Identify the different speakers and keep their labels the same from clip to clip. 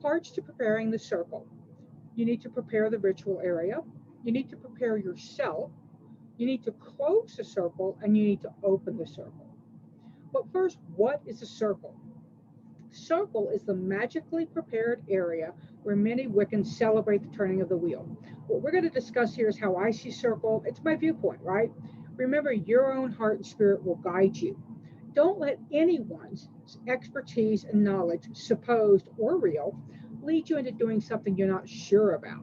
Speaker 1: Parts to preparing the circle. You need to prepare the ritual area. You need to prepare yourself. You need to close the circle, and you need to open the circle. But first, what is a circle? Circle is the magically prepared area where many Wiccans celebrate the turning of the wheel. What we're going to discuss here is how I see circle. It's my viewpoint, right? Remember, your own heart and spirit will guide you. Don't let anyone's expertise and knowledge, supposed or real, lead you into doing something you're not sure about.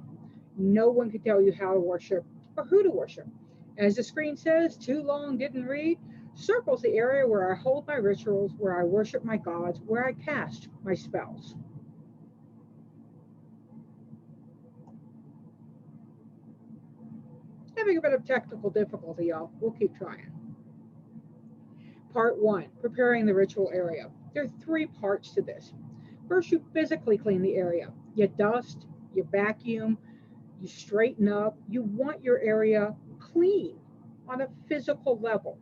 Speaker 1: No one can tell you how to worship or who to worship. As the screen says, too long didn't read. Circle's the area where I hold my rituals, where I worship my gods, where I cast my spells. Having a bit of technical difficulty, y'all. We'll keep trying. Part 1, preparing the ritual area. There are 3 parts to this. First, you physically clean the area. You dust, you vacuum, you straighten up. You want your area clean on a physical level.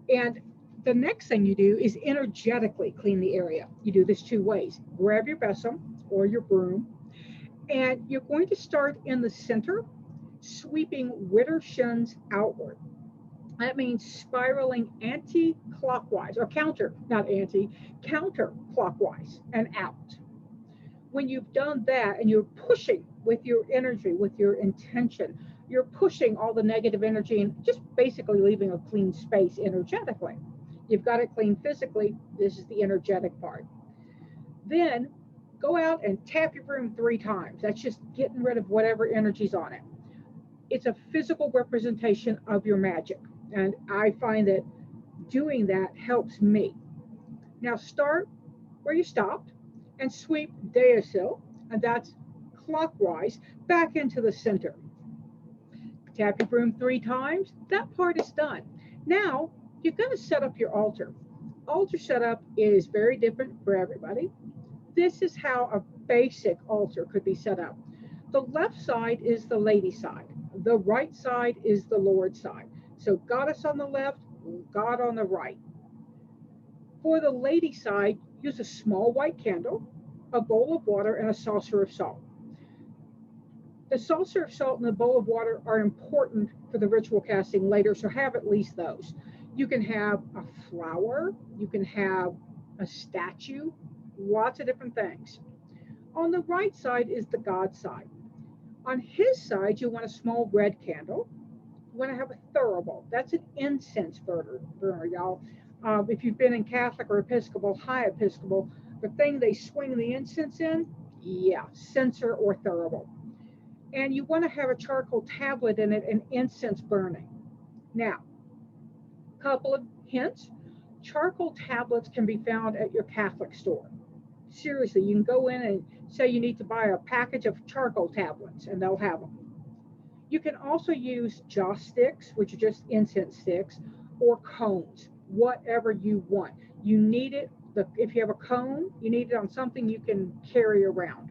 Speaker 1: And the next thing you do is energetically clean the area. You do this 2 ways. Grab your besom or your broom, and you're going to start in the center, sweeping witter shins outward. That means spiraling anti-clockwise, or counterclockwise and out. When you've done that and you're pushing with your energy, with your intention, you're pushing all the negative energy and just basically leaving a clean space energetically. You've got it clean physically. This is the energetic part. Then go out and tap your broom 3 times. That's just getting rid of whatever energy's on it. It's a physical representation of your magic. And I find that doing that helps me. Now start where you stopped and sweep deosil, and that's clockwise, back into the center. Tap your broom 3 times. That part is done. Now you're going to set up your altar. Altar setup is very different for everybody. This is how a basic altar could be set up. The left side is the lady side. The right side is the Lord side. So goddess on the left, God on the right. For the lady side, use a small white candle, a bowl of water, and a saucer of salt. The saucer of salt and the bowl of water are important for the ritual casting later, so have at least those. You can have a flower, you can have a statue, lots of different things. On the right side is the God side. On his side, you want a small red candle. You want to have a thurible. That's an incense burner, y'all. If you've been in Catholic or Episcopal, high Episcopal, the thing they swing the incense in, yeah, censer or thurible. And you want to have a charcoal tablet in it and incense burning. Now, a couple of hints. Charcoal tablets can be found at your Catholic store. Seriously, you can go in and say you need to buy a package of charcoal tablets, and they'll have them. You can also use joss sticks, which are just incense sticks, or cones, whatever you want. You need it, if you have a cone, you need it on something you can carry around.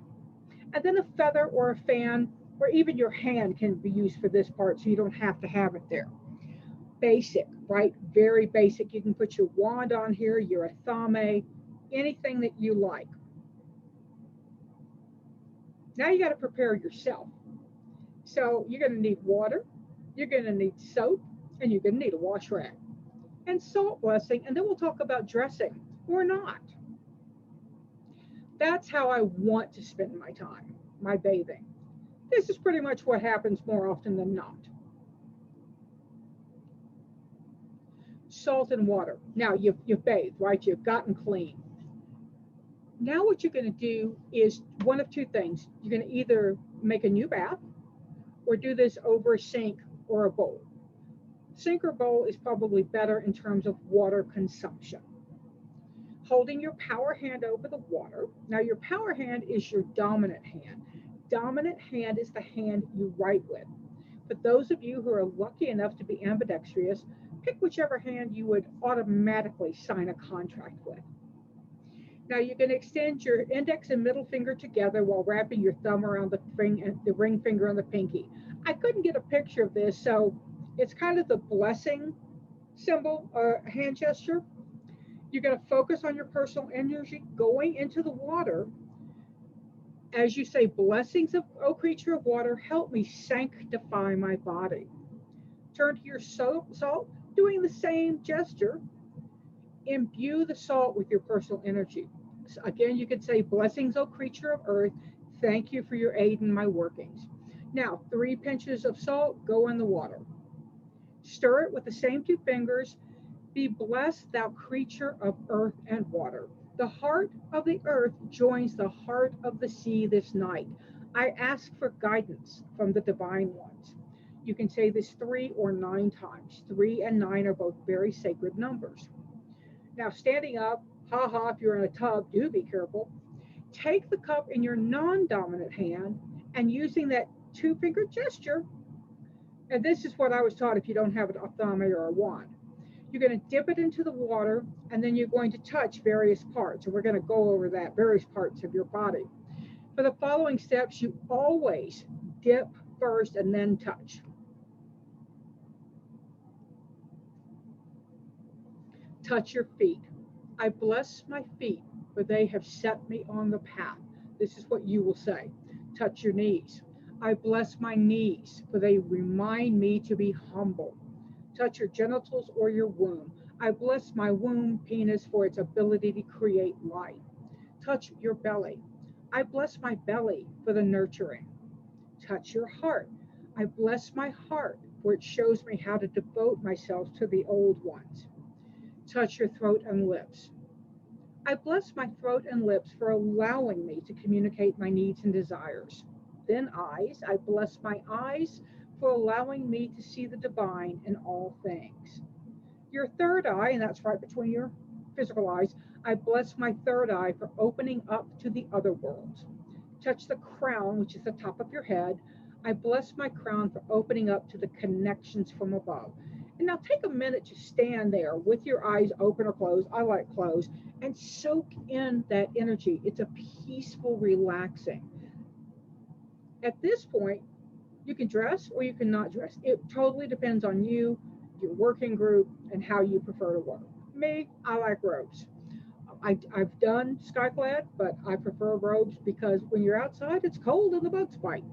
Speaker 1: And then a feather or a fan, or even your hand can be used for this part, so you don't have to have it there. Basic, right? Very basic. You can put your wand on here, your athame, anything that you like. Now you got to prepare yourself. So you're going to need water, you're going to need soap, and you're going to need a wash rag. And salt blessing, and then we'll talk about dressing or not. That's how I want to spend my time, my bathing. This is pretty much what happens more often than not. Salt and water. Now you've bathed, right? You've gotten clean. Now what you're going to do is one of 2 things. You're going to either make a new bath or do this over a sink or a bowl. Sink or bowl is probably better in terms of water consumption. Holding your power hand over the water. Now your power hand is your dominant hand. Dominant hand is the hand you write with. But those of you who are lucky enough to be ambidextrous, pick whichever hand you would automatically sign a contract with. Now you're going to extend your index and middle finger together while wrapping your thumb around the ring finger on the pinky. I couldn't get a picture of this, so it's kind of the blessing symbol or hand gesture. You're going to focus on your personal energy going into the water As you say, blessings of, O creature of water, help me sanctify my body. Turn to your salt, doing the same gesture. Imbue the salt with your personal energy. So again, you could say, blessings, O creature of earth, thank you for your aid in my workings. Now, 3 pinches of salt go in the water. Stir it with the same 2 fingers. Be blessed, thou creature of earth and water. The heart of the earth joins the heart of the sea this night. I ask for guidance from the divine ones. You can say this 3 or 9 times. 3 and 9 are both very sacred numbers. Now, standing up, if you're in a tub, do be careful. Take the cup in your non-dominant hand and using that 2-finger gesture, and this is what I was taught if you don't have an ophthalmia or a wand. You're going to dip it into the water, and then you're going to touch various parts, and we're going to go over that, various parts of your body. For the following steps, you always dip first and then touch. Touch your feet. I bless my feet, for they have set me on the path. This is what you will say. Touch your knees. I bless my knees, for they remind me to be humble. Touch your genitals or your womb. I bless my womb penis for its ability to create life. Touch your belly. I bless my belly for the nurturing. Touch your heart. I bless my heart, for it shows me how to devote myself to the old ones. Touch your throat and lips. I bless my throat and lips for allowing me to communicate my needs and desires. Then eyes. I bless my eyes for allowing me to see the divine in all things. Your third eye, and that's right between your physical eyes, I bless my third eye for opening up to the other worlds. Touch the crown, which is the top of your head. I bless my crown for opening up to the connections from above. And now take a minute to stand there with your eyes open or closed. I like closed, and soak in that energy. It's a peaceful, relaxing. At this point, you can dress or you can not dress. It totally depends on you, your working group, and how you prefer to work. Me, I like robes. I've done skyclad, but I prefer robes because when you're outside, it's cold and the bugs bite.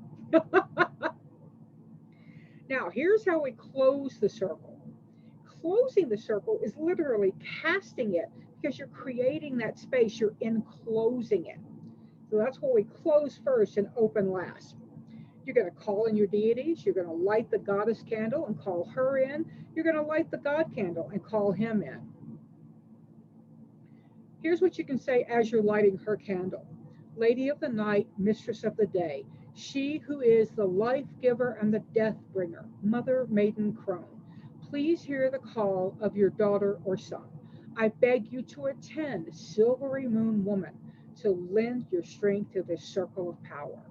Speaker 1: Now, here's how we close the circle. Closing the circle is literally casting it because you're creating that space, you're enclosing it. So that's why we close first and open last. You're going to call in your deities. You're going to light the goddess candle and call her in. You're going to light the god candle and call him in. Here's what you can say as you're lighting her candle. Lady of the night, mistress of the day, she who is the life giver and the death bringer, mother, maiden, crone, please hear the call of your daughter or son. I beg you to attend, silvery moon woman, to lend your strength to this circle of power.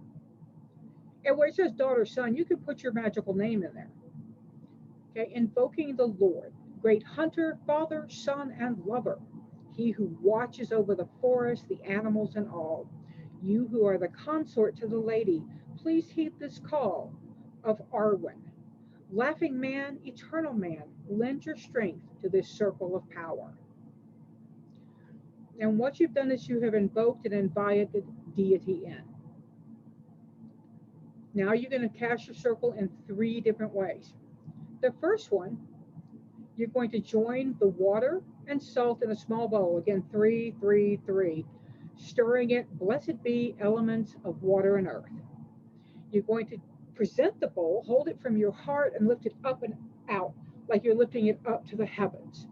Speaker 1: And where it says daughter, son, you can put your magical name in there. Okay, invoking the Lord, great hunter, father, son, and lover, he who watches over the forest, the animals, and all. You who are the consort to the lady, please heed this call of Arwen. Laughing man, eternal man, lend your strength to this circle of power. And what you've done is you have invoked and invited deity in. Now you're going to cast your circle in 3 different ways. The first one, you're going to join the water and salt in a small bowl. Again, 3, 3, 3. Stirring it, blessed be elements of water and earth. You're going to present the bowl, hold it from your heart, and lift it up and out, like you're lifting it up to the heavens.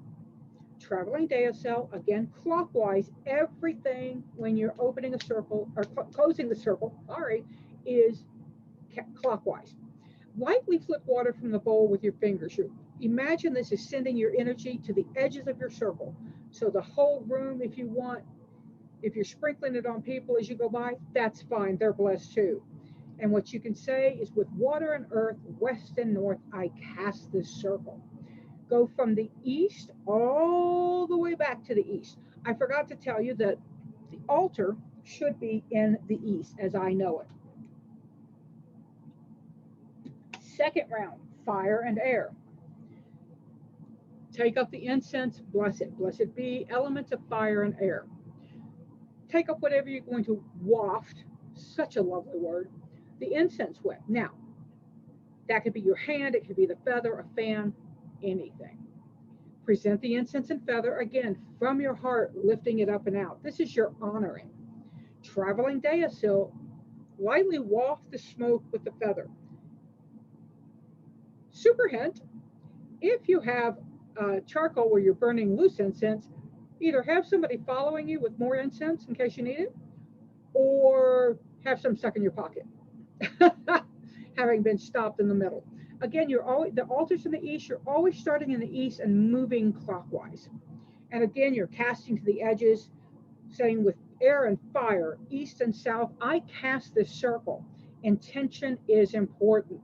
Speaker 1: Traveling Deicel, again, clockwise, everything when you're opening a circle, or closing the circle, is clockwise. Lightly flip water from the bowl with your fingers. Imagine this is sending your energy to the edges of your circle. So the whole room, if you want, if you're sprinkling it on people as you go by, that's fine. They're blessed too. And what you can say is, with water and earth, west and north, I cast this circle. Go from the east all the way back to the east. I forgot to tell you that the altar should be in the east as I know it. Second round, fire and air. Take up the incense, bless it. Blessed be elements of fire and air. Take up whatever you're going to waft. Such a lovely word. The incense wick. Now, that could be your hand, it could be the feather, a fan, anything. Present the incense and feather, again, from your heart, lifting it up and out. This is your honoring. Traveling Deosil, lightly waft the smoke with the feather. Super hint, if you have charcoal where you're burning loose incense, either have somebody following you with more incense in case you need it, or have some stuck in your pocket, having been stopped in the middle. Again, you're always, the altars in the east, you're always starting in the east and moving clockwise. And again, you're casting to the edges, saying with air and fire, east and south, I cast this circle. Intention is important.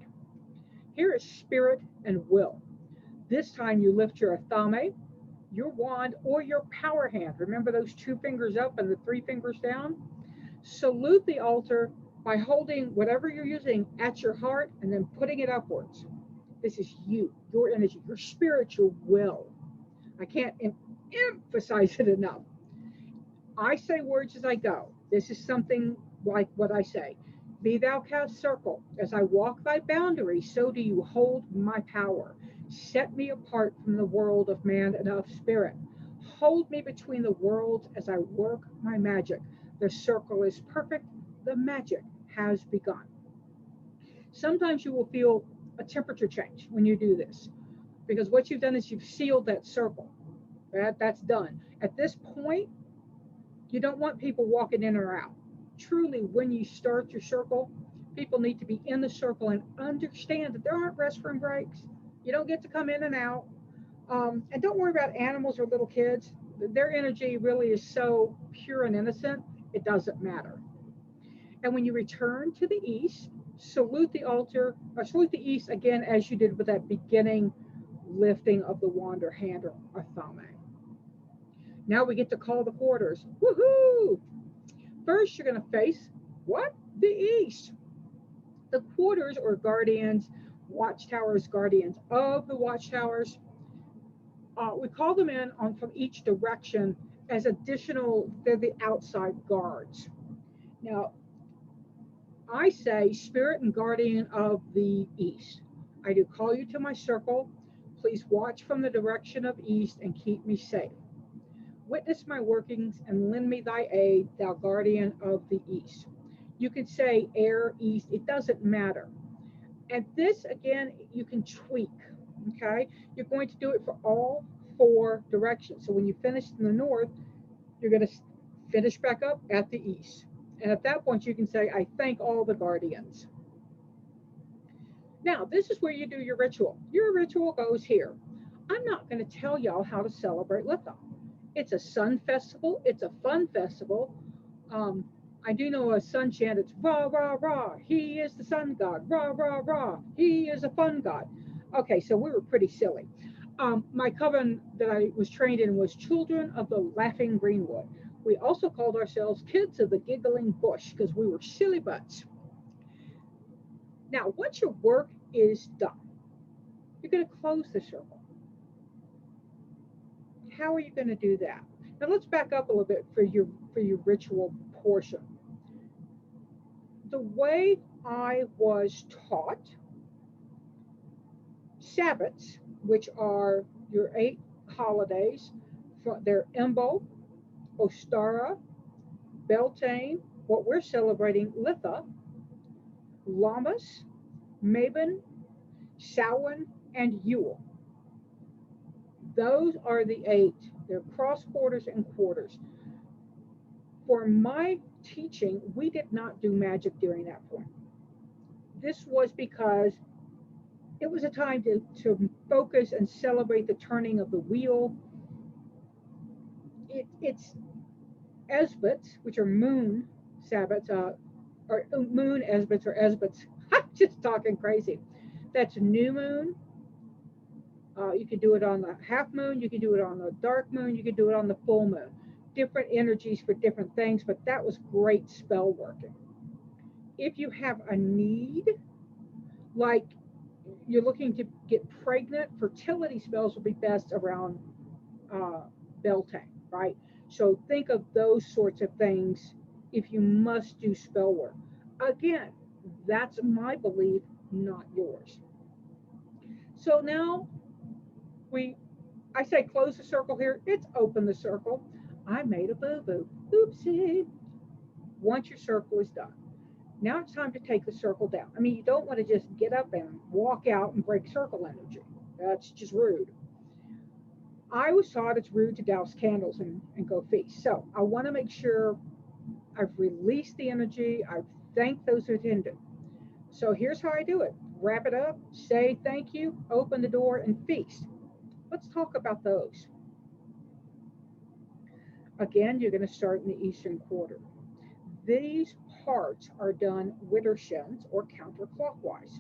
Speaker 1: Here is spirit and will. This time you lift your athame, your wand, or your power hand. Remember those 2 fingers up and the 3 fingers down? Salute the altar by holding whatever you're using at your heart and then putting it upwards. This is you, your energy, your spiritual will. I can't emphasize it enough. I say words as I go. This is something like what I say. Be thou cast circle. As I walk thy boundary, so do you hold my power. Set me apart from the world of man and of spirit. Hold me between the worlds as I work my magic. The circle is perfect. The magic has begun. Sometimes you will feel a temperature change when you do this, because what you've done is you've sealed that circle. That's done. At this point, you don't want people walking in or out. Truly, when you start your circle, people need to be in the circle and understand that there aren't restroom breaks. You don't get to come in and out. And don't worry about animals or little kids. Their energy really is so pure and innocent, it doesn't matter. And when you return to the east, salute the altar, or salute the east again as you did with that beginning lifting of the wand or hand or athame. Now we get to call the quarters. Woohoo! First, you're going to face what? The east. The quarters or guardians, watchtowers, guardians of the watchtowers. We call them in from each direction as additional, they're the outside guards. Now, I say spirit and guardian of the east. I do call you to my circle. Please watch from the direction of east and keep me safe. Witness my workings and lend me thy aid, thou guardian of the east. You could say air, east, it doesn't matter. And this, again, you can tweak, okay? You're going to do it for all 4 directions. So when you finish in the north, you're going to finish back up at the east. And at that point, you can say, I thank all the guardians. Now, this is where you do your ritual. Your ritual goes here. I'm not going to tell y'all how to celebrate Litha. It's a sun festival. It's a fun festival. I do know a sun chant. It's rah, rah, rah. He is the sun god. Rah, rah, rah. He is a fun god. Okay, so we were pretty silly. My coven that I was trained in was Children of the Laughing Greenwood. We also called ourselves Kids of the Giggling Bush because we were silly butts. Now, once your work is done, you're going to close the circle. How are you going to do that? Now let's back up a little bit for your ritual portion. The way I was taught, Sabbats, which are your 8 holidays, they're Embo, Ostara, Beltane, what we're celebrating, Litha, Lammas, Mabon, Samhain, and Yule. Those are the 8. They're cross quarters and quarters. For my teaching, we did not do magic during that point. This was because it was a time to focus and celebrate the turning of the wheel. It's Esbats, which are moon Sabbats, or moon Esbats or Esbats. I'm just talking crazy. That's new moon. You can do it on the half moon, you can do it on the dark moon, you can do it on the full moon. Different energies for different things, but that was great spell working. If you have a need, like you're looking to get pregnant, fertility spells will be best around Beltane, right? So think of those sorts of things if you must do spell work. Again, that's my belief, not yours. So now I say close the circle here, it's open the circle. I made a boo-boo. Oopsie. Once your circle is done, now it's time to take the circle down. I mean, you don't want to just get up and walk out and break circle energy. That's just rude. I was taught it's rude to douse candles and go feast. So I want to make sure I've released the energy. I've thanked those who attended. So here's how I do it. Wrap it up, say thank you, open the door, and feast. Let's talk about those. Again, you're going to start in the eastern quarter. These parts are done widdershins or counterclockwise.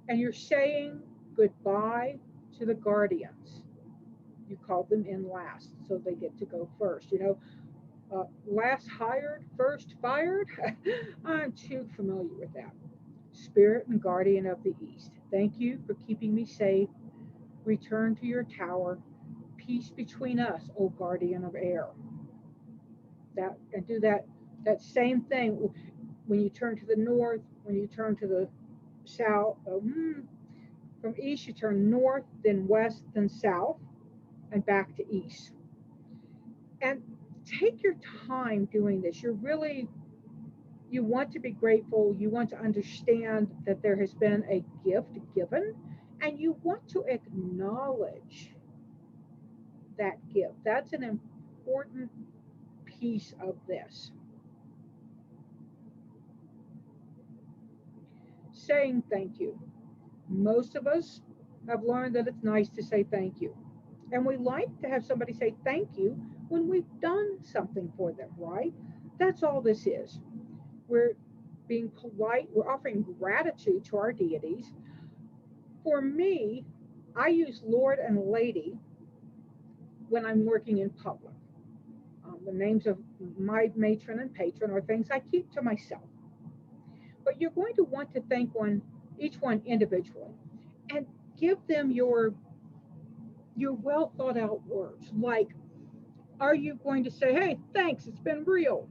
Speaker 1: And you're saying goodbye to the guardians. You called them in last, so they get to go first. Last hired, first fired. I'm too familiar with that. Spirit and guardian of the East, thank you for keeping me safe. Return to your tower. Peace between us, O guardian of air. And do that same thing when you turn to the north, when you turn to the south. From east, you turn north, then west, then south, and back to east. And take your time doing this. You want to be grateful. You want to understand that there has been a gift given, and you want to acknowledge that gift. That's an important piece of this. Saying thank you. Most of us have learned that it's nice to say thank you. And we like to have somebody say thank you when we've done something for them, right? That's all this is. We're being polite. We're offering gratitude to our deities. For me, I use Lord and Lady when I'm working in public. The names of my matron and patron are things I keep to myself. But you're going to want to thank each one individually, and give them your well thought out words. Like, are you going to say, hey, thanks, it's been real?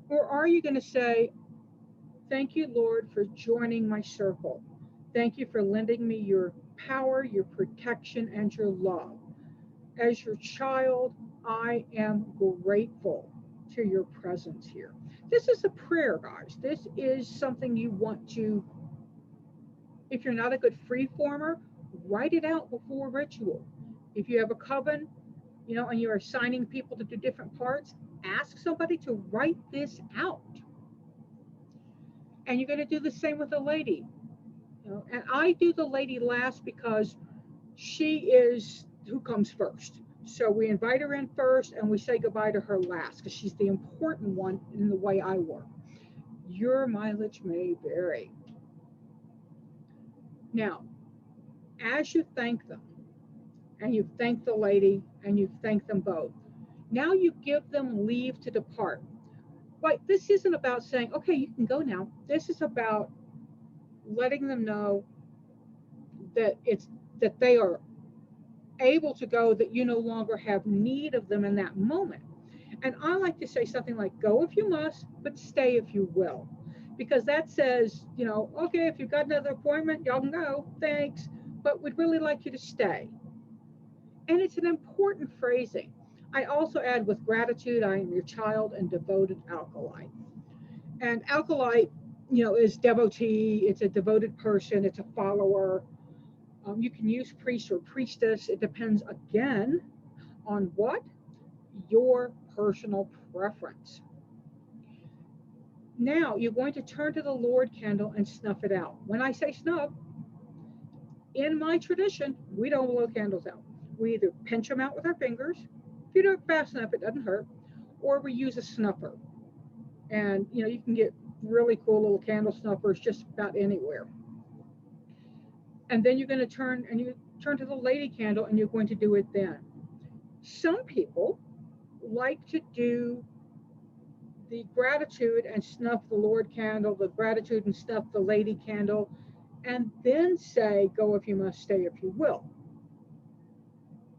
Speaker 1: Or are you going to say, thank you, Lord, for joining my circle. Thank you for lending me your power, your protection, and your love. As your child, I am grateful to your presence here. This is a prayer, guys. This is something you want to, if you're not a good free former, write it out before ritual. If you have a coven, and you're assigning people to do different parts, ask somebody to write this out. And you're going to do the same with the lady. And I do the lady last because she is who comes first. So we invite her in first and we say goodbye to her last because she's the important one in the way I work. Your mileage may vary. Now, as you thank them, and you thank the lady, and you thank them both, now you give them leave to depart. But this isn't about saying, okay, you can go now. This is about letting them know that they are able to go, that you no longer have need of them in that moment. And I like to say something like, go if you must, but stay if you will. Because that says, okay, if you've got another appointment, y'all can go, thanks, but we'd really like you to stay. And it's an important phrasing. I also add, with gratitude, I am your child and devoted acolyte. And acolyte, is devotee, it's a devoted person, it's a follower. You can use priest or priestess. It depends, again, on what? Your personal preference. Now, you're going to turn to the Lord candle and snuff it out. When I say snuff, in my tradition, we don't blow candles out. We either pinch them out with our fingers. If you do it fast enough, it doesn't hurt. Or we use a snuffer. And, you can get really cool little candle snuffers just about anywhere. And then you're going to turn to the lady candle, and you're going to do it then. Some people like to do the gratitude and snuff the Lord candle, the gratitude and snuff the lady candle, and then say, go if you must, stay if you will.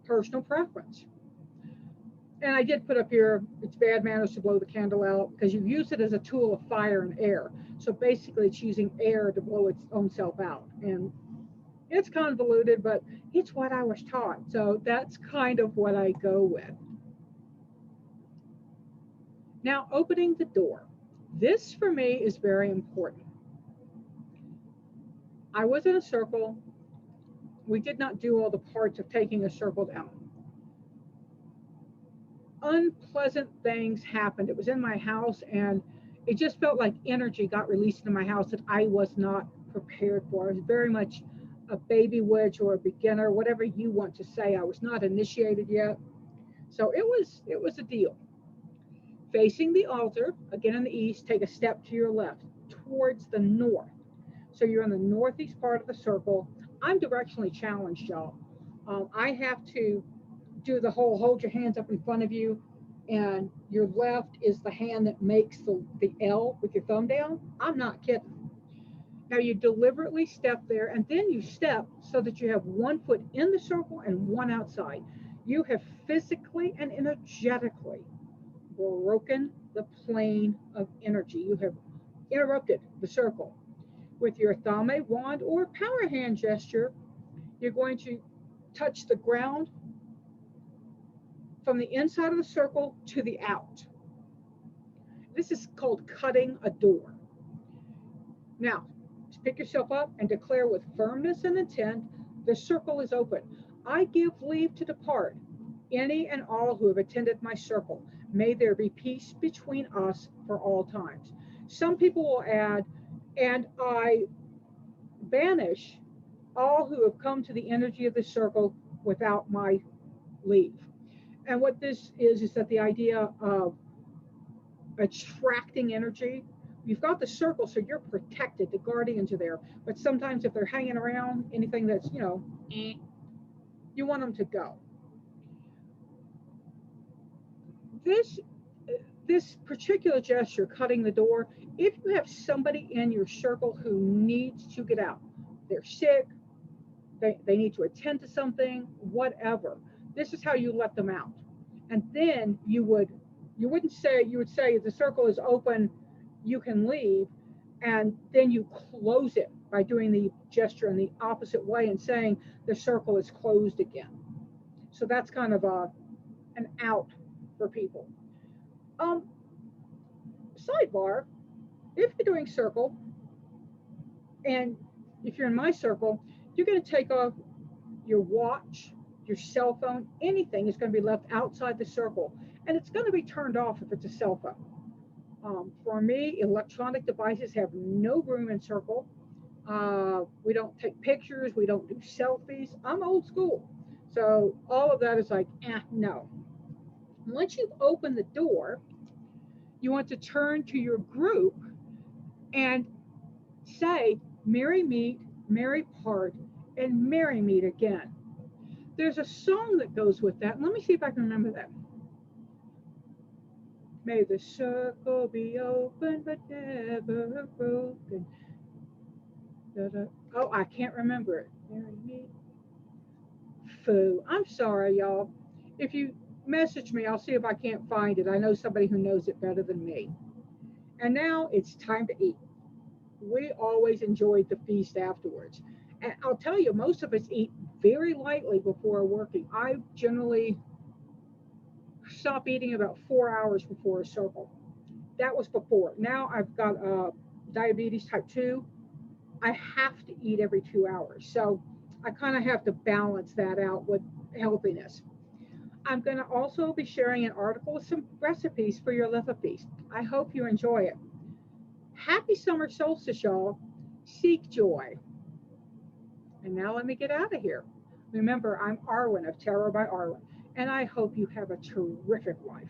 Speaker 1: Personal preference. And I did put up here, it's bad manners to blow the candle out because you use it as a tool of fire and air. So basically it's using air to blow its own self out. And it's convoluted, but it's what I was taught. So that's kind of what I go with. Now, opening the door. This for me is very important. I was in a circle. We did not do all the parts of taking a circle down. Unpleasant things happened. It was in my house, and it just felt like energy got released in my house that I was not prepared for. I was very much a baby witch or a beginner, whatever you want to say. I was not initiated yet. So it was a deal. Facing the altar, again in the east, take a step to your left, towards the north. So you're in the northeast part of the circle. I'm directionally challenged, y'all. I have to do the whole hold your hands up in front of you, and your left is the hand that makes the L with your thumb down. I'm not kidding. Now you deliberately step there, and then you step so that you have one foot in the circle and one outside. You have physically and energetically broken the plane of energy. You have interrupted the circle. With your thumb, a wand, or power hand gesture, you're going to touch the ground from the inside of the circle to the out. This is called cutting a door. Now, pick yourself up and declare with firmness and intent, the circle is open. I give leave to depart any and all who have attended my circle. May there be peace between us for all times. Some people will add, and I banish all who have come to the energy of the circle without my leave. And what this is that the idea of attracting energy, you've got the circle, so you're protected. The guardians are there. But sometimes if they're hanging around, anything that's, you want them to go. This particular gesture, cutting the door, if you have somebody in your circle who needs to get out, they're sick, they need to attend to something, whatever, this is how you let them out. And then you would say the circle is open, you can leave, and then you close it by doing the gesture in the opposite way and saying the circle is closed again. So that's kind of an out for people. Sidebar, if you're doing circle, and if you're in my circle, you're going to take off your watch, your cell phone, anything is going to be left outside the circle, and it's going to be turned off if it's a cell phone. For me, electronic devices have no room in circle. We don't take pictures, we don't do selfies. I'm old school, so all of that is like, no. Once you've opened the door, you want to turn to your group and say, merry meet, merry part, and merry meet again. There's a song that goes with that. Let me see if I can remember that. May the circle be open but never broken. Oh, I can't remember it. Merry meet. Foo. I'm sorry, y'all. If you message me, I'll see if I can't find it. I know somebody who knows it better than me. And now it's time to eat. We always enjoyed the feast afterwards. And I'll tell you, most of us eat very lightly before working. I generally stop eating about 4 hours before a circle. That was before. Now I've got diabetes type 2. I have to eat every 2 hours. So I kind of have to balance that out with healthiness. I'm going to also be sharing an article with some recipes for your Litha feast. I hope you enjoy it. Happy summer solstice, y'all. Seek joy. And now let me get out of here. Remember, I'm Arwen of Tarot by Arwen, and I hope you have a terrific life.